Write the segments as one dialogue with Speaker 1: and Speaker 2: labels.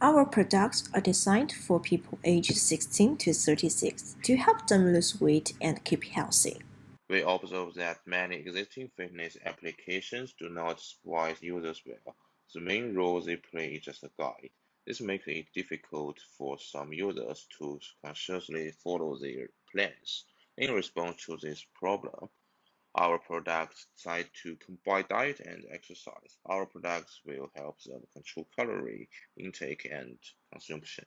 Speaker 1: Our products are designed for people aged 16 to 36 to help them lose weight and keep healthy.
Speaker 2: We observe that many existing fitness applications do not supervise users well. The main role they play is just a guide. This makes it difficult for some users to consciously follow their plans. In response to this problem, our products decide to combine diet and exercise. Our products will help them control calorie intake and consumption.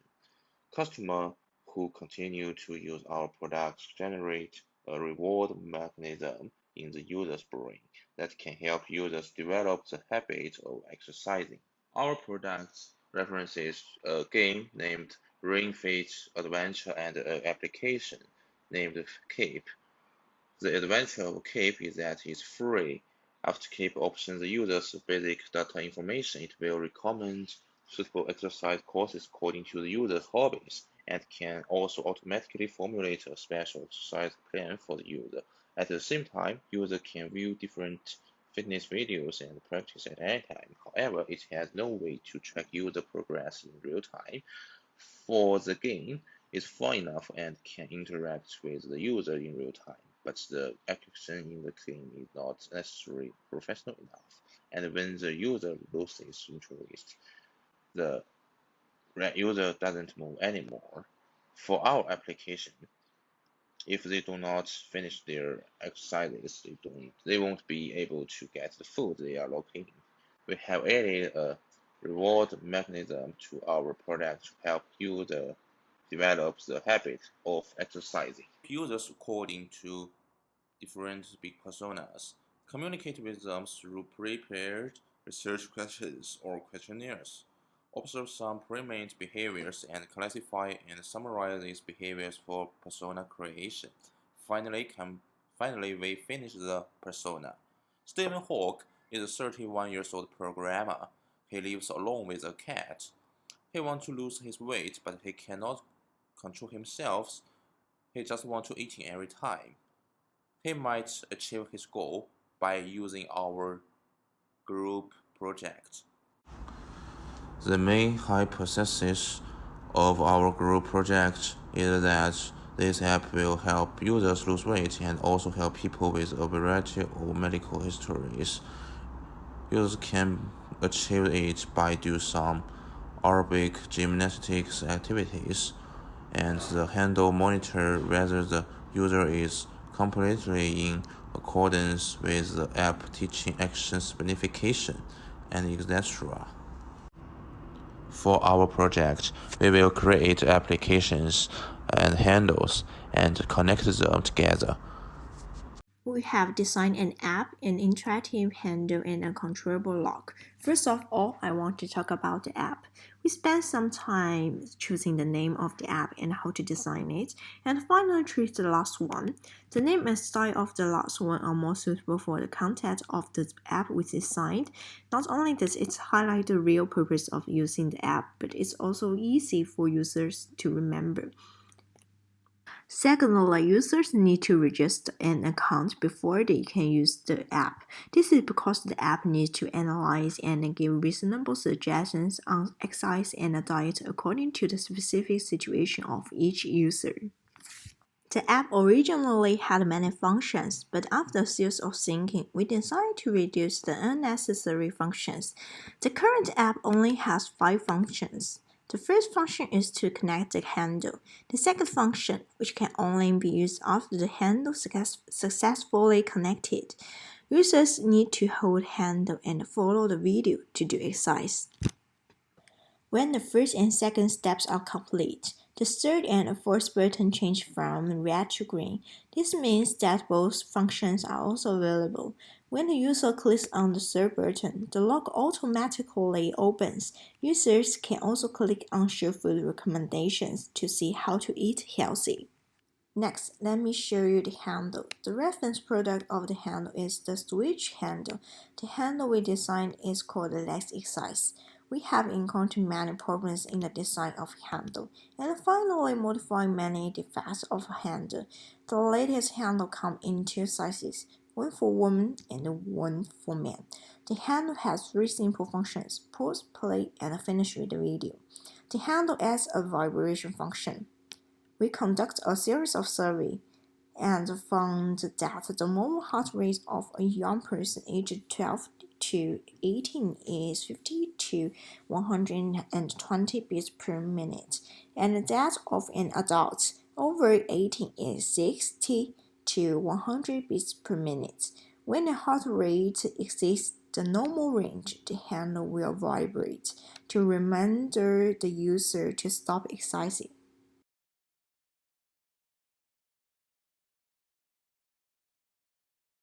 Speaker 2: Customers who continue to use our products generate a reward mechanism in the user's brain that can help users develop the habit of exercising. Our products references a game named Ring Fit Adventure and an application named Keep. The advantage of Keep is that it's free. After Keep options the user's basic data information, it will recommend suitable exercise courses according to the user's hobbies, and can also automatically formulate a special exercise plan for the user. At the same time, user can view different fitness videos and practice at any time. However, it has no way to track user progress in real time. For the game, is fun enough and can interact with the user in real time, but the action in the game is not necessarily professional enough. And when the user loses interest, the user doesn't move anymore. For our application, if they do not finish their exercises, they won't be able to get the food they are looking. We have added a reward mechanism to our product to help users develop the habit of exercising. Users according to different big personas, communicate with them through prepared research questions or questionnaires, observe some prenamed behaviors, and classify and summarize these behaviors for persona creation. Finally, we finish the persona. Stephen Hawke is a 31 years old programmer. He lives alone with a cat. He wants to lose his weight, but he cannot control himself. He just wants to eat every time. He might achieve his goal by using our group project. The main hypothesis of our group project is that this app will help users lose weight and also help people with a variety of medical histories. Users can achieve it by doing some aerobic gymnastics activities, and the handle monitor whether the user is completely in accordance with the app teaching action specification, and etc. For our project, we will create applications and handles and connect them together.
Speaker 1: We have designed an app, an interactive handle, and a controllable lock. First of all, I want to talk about the app. We spent some time choosing the name of the app and how to design it, and finally chose the last one. The name and style of the last one are more suitable for the content of the app we designed. Not only does it highlight the real purpose of using the app, but it's also easy for users to remember. Secondly, users need to register an account before they can use the app. This is because the app needs to analyze and give reasonable suggestions on exercise and diet according to the specific situation of each user. The app originally had many functions, but after years of thinking, we decided to reduce the unnecessary functions. The current app only has 5 functions. The first function is to connect the handle. The second function, which can only be used after the handle successfully connected. Users need to hold handle and follow the video to do exercise. When the first and second steps are complete, the third and fourth button change from red to green. This means that both functions are also available. When the user clicks on the third button, the lock automatically opens. Users can also click on Share Food Recommendations to see how to eat healthy. Next, let me show you the handle. The reference product of the handle is the switch handle. The handle we designed is called the Lex Exercise. We have encountered many problems in the design of handle, and finally modified many defects of handle. The latest handle comes in 2 sizes, one for women and one for men. The handle has three simple functions: pause, play, and finish with the video. The handle adds a vibration function. We conduct a series of surveys and found that the normal heart rate of a young person aged 12 to 18 is 50 to 120 beats per minute, and that of an adult over 18 is 60 to 100 beats per minute. When the heart rate exceeds the normal range, the handle will vibrate to remind the user to stop exercising.